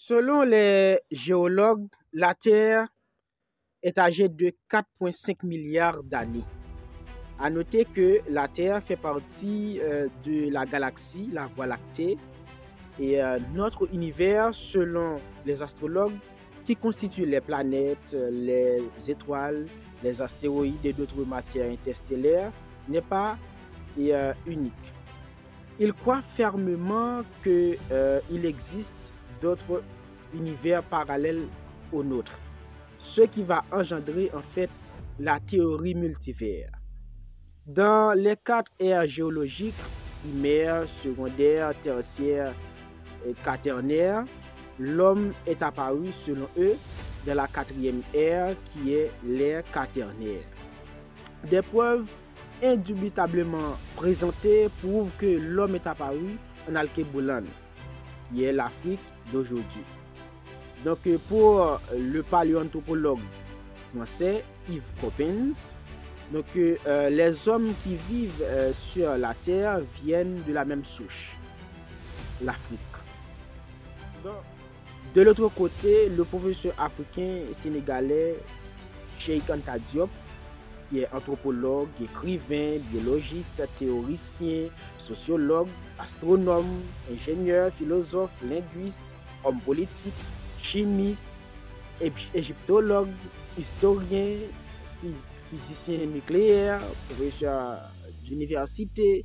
Selon les géologues, la Terre est âgée de 4,5 milliards d'années. À noter que la Terre fait partie de la galaxie, la Voie lactée, et notre univers, selon les astrologues, qui constituent les planètes, les étoiles, les astéroïdes et d'autres matières interstellaires, n'est pas unique. Ils croient fermement qu'il existe d'autres univers parallèles au nôtre, ce qui va engendrer en fait la théorie multivers. Dans les 4 ères géologiques, primaire, secondaire, tertiaire et quaternaire, l'homme est apparu selon eux dans la 4e ère qui est l'ère quaternaire. Des preuves indubitablement présentées prouvent que l'homme est apparu en Alkeboulan, qui est l'Afrique d'aujourd'hui. Donc pour le paléoanthropologue français Yves Coppens, donc les hommes qui vivent sur la Terre viennent de la même souche, l'Afrique. De l'autre côté, le professeur africain sénégalais Cheikh Anta Diop, qui est anthropologue, écrivain, biologiste, théoricien, sociologue, astronome, ingénieur, philosophe, linguiste, homme politique, chimiste, égyptologue, historien, physicien nucléaire, professeur d'université.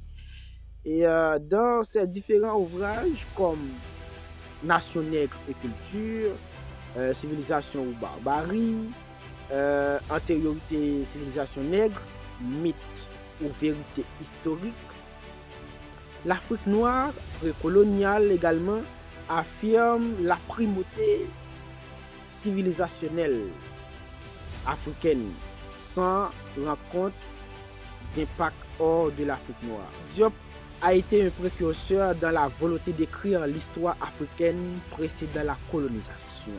Et dans ses différents ouvrages comme Nation nègre et culture, civilisation ou barbarie, antériorité civilisation nègre, mythe ou vérité historique, l'Afrique noire précoloniale également affirme la primauté civilisationnelle africaine sans rencontre d'impact hors de l'Afrique noire. Diop a été un précurseur dans la volonté d'écrire l'histoire africaine précédant la colonisation.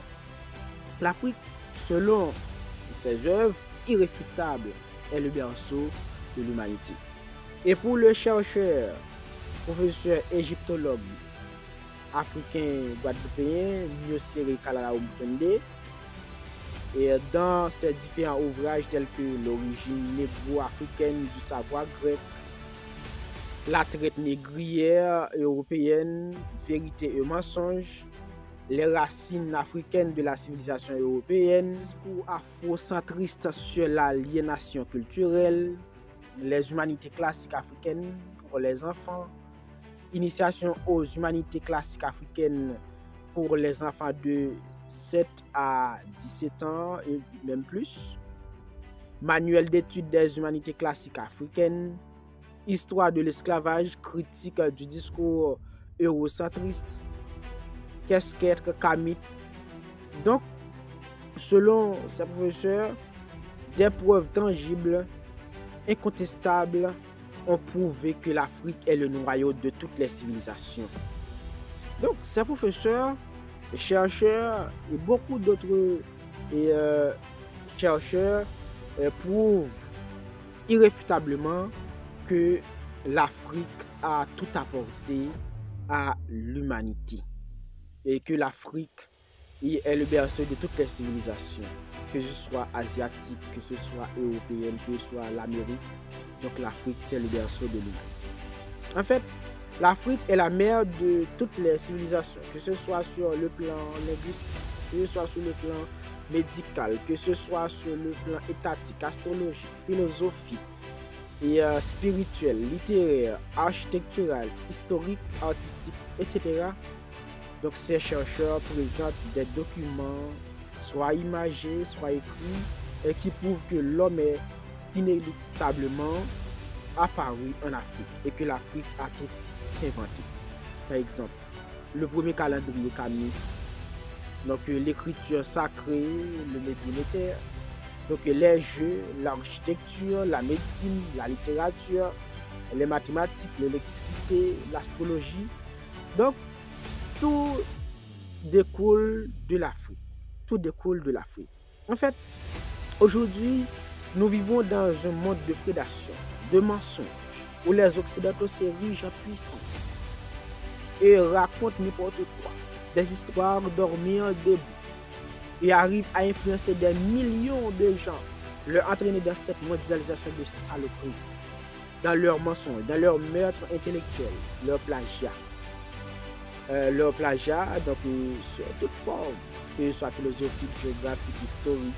L'Afrique, selon ses œuvres irréfutables, est le berceau de l'humanité. Et pour le chercheur, professeur égyptologue africain guadeloupéen Nyosere Kalala Oumprende, et dans ses différents ouvrages tels que l'origine négro-africaine du savoir grec, la traite négrière européenne, vérité et mensonge, les racines africaines de la civilisation européenne, discours afrocentriste sur l'aliénation culturelle, les humanités classiques africaines pour les enfants, initiation aux humanités classiques africaines pour les enfants de 7 à 17 ans et même plus, manuel d'études des humanités classiques africaines, histoire de l'esclavage, critique du discours eurocentriste, qu'est-ce qu'être kamite. Donc, selon ces professeurs, des preuves tangibles, incontestables, ont prouvé que l'Afrique est le noyau de toutes les civilisations. Donc, ces professeurs, chercheurs et beaucoup d'autres chercheurs prouvent irréfutablement que l'Afrique a tout apporté à l'humanité et que l'Afrique est le berceau de toutes les civilisations, que ce soit asiatique, que ce soit européenne, que ce soit l'Amérique. Donc l'Afrique, c'est le berceau de l'humanité. En fait, l'Afrique est la mère de toutes les civilisations, que ce soit sur le plan linguistique, que ce soit sur le plan médical, que ce soit sur le plan étatique, astrologique, philosophique, et spirituel, littéraire, architectural, historique, artistique, etc. Donc ces chercheurs présentent des documents, soit imagés, soit écrits, et qui prouvent que l'homme est inéluctablement apparu en Afrique et que l'Afrique a tout inventé. Par exemple, le premier calendrier Camille, donc l'écriture sacrée, le médiévitaire, donc les jeux, l'architecture, la médecine, la littérature, les mathématiques, l'électricité, l'astrologie. Donc tout découle de l'Afrique. Tout découle de l'Afrique. En fait, aujourd'hui, nous vivons dans un monde de prédation, de mensonges, où les Occidentaux s'érigent en puissance et racontent n'importe quoi. des histoires dormir debout et arrive à influencer des millions de gens, leur entraîner dans cette mondialisation de saloperie, dans leurs mensonges, dans leur meurtre intellectuel, leur plagiat. Donc sur toute forme, que ce soit philosophique, géographique, historique,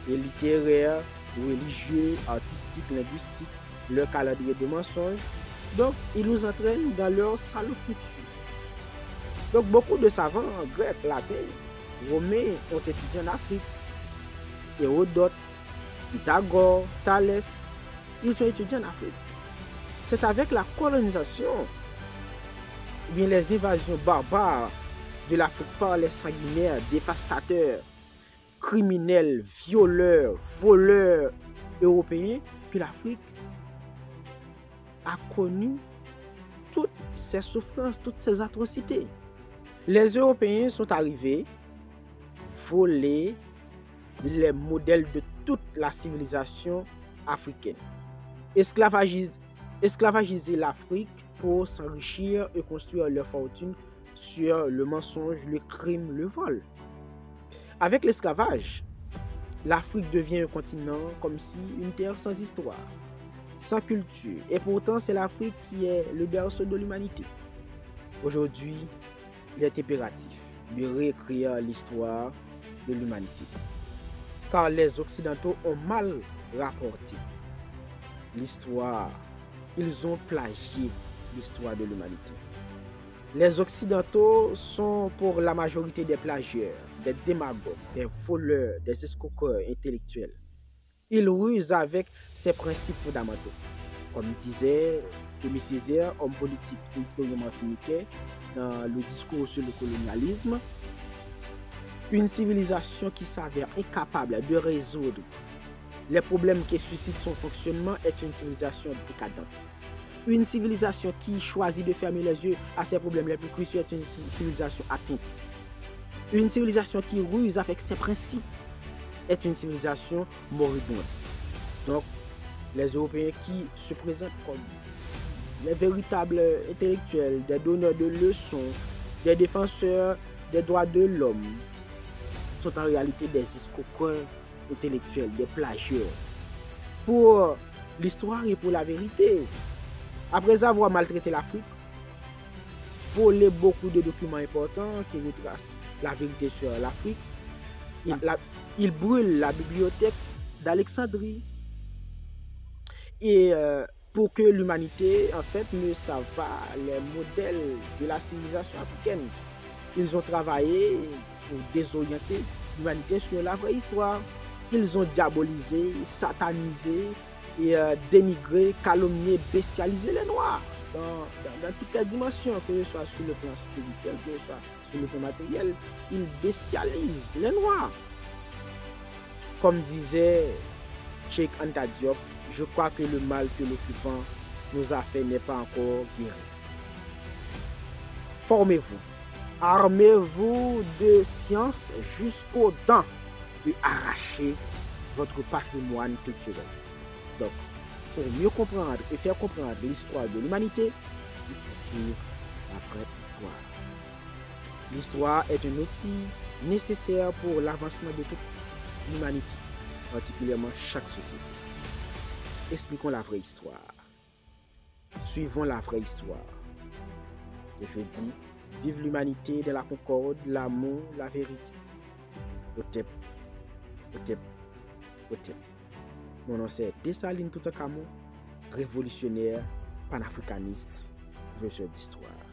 et littéraire, religieux, artistique, linguistique, leur calendrier de mensonges. Donc, ils nous entraînent dans leur saloperie. Donc, beaucoup de savants grecs, latins, romains ont étudié en Afrique. Hérodote, Pythagore, Thalès, ils ont étudié en Afrique. C'est avec la colonisation, ou bien les invasions barbares de l'Afrique par les sanguinaires, dévastateurs, criminels, violeurs, voleurs européens, que l'Afrique a connu toutes ces souffrances, toutes ces atrocités. Les Européens sont arrivés, voler les modèles de toute la civilisation africaine, esclavagiser l'Afrique pour s'enrichir et construire leur fortune sur le mensonge, le crime, le vol. Avec l'esclavage, l'Afrique devient un continent comme si une terre sans histoire, sans culture. Et pourtant, c'est l'Afrique qui est le berceau de l'humanité. Aujourd'hui, il est impératif de réécrire l'histoire de l'humanité. Car les Occidentaux ont mal rapporté l'histoire. Ils ont plagié l'histoire de l'humanité. Les Occidentaux sont pour la majorité des plagieurs, des démagogues, des voleurs, des escroqueurs intellectuels. Ils rusent avec ces principes fondamentaux. Comme disait Aimé Césaire, homme politique et historien martiniquais, dans le discours sur le colonialisme, une civilisation qui s'avère incapable de résoudre les problèmes qui suscitent son fonctionnement est une civilisation décadente. Une civilisation qui choisit de fermer les yeux à ses problèmes les plus cruciaux est une civilisation atteinte. Une civilisation qui ruse avec ses principes est une civilisation moribonde. Donc, les Européens qui se présentent comme les véritables intellectuels, des donneurs de leçons, des défenseurs des droits de l'homme, sont en réalité des escroqueurs intellectuels, des plagieurs. Pour l'histoire et pour la vérité, après avoir maltraité l'Afrique, volé beaucoup de documents importants qui retracent la vérité sur l'Afrique, il brûle la bibliothèque d'Alexandrie. Et pour que l'humanité, en fait, ne sache pas les modèles de la civilisation africaine, ils ont travaillé pour désorienter l'humanité sur la vraie histoire. Ils ont diabolisé, satanisé et dénigré, calomnié, bestialisé les Noirs dans toutes les dimensions, que ce soit sur le plan spirituel, que ce soit sur le plan matériel. Ils bestialisent les Noirs. Comme disait Cheikh Anta Diop, je crois que le mal que l'occupant nous a fait n'est pas encore guéri. Formez-vous, armez-vous de science jusqu'aux dents et arrachez votre patrimoine culturel. Donc, pour mieux comprendre et faire comprendre l'histoire de l'humanité, il faut suivre la vraie histoire. L'histoire est un outil nécessaire pour l'avancement de toute l'humanité, particulièrement chaque société. Expliquons la vraie histoire. Suivons la vraie histoire. Et je dis, vive l'humanité de la concorde, l'amour, la vérité. Otep, Otep, Otep. Mon nom c'est Dessalines Toutankhamon, révolutionnaire, panafricaniste, professeur d'histoire.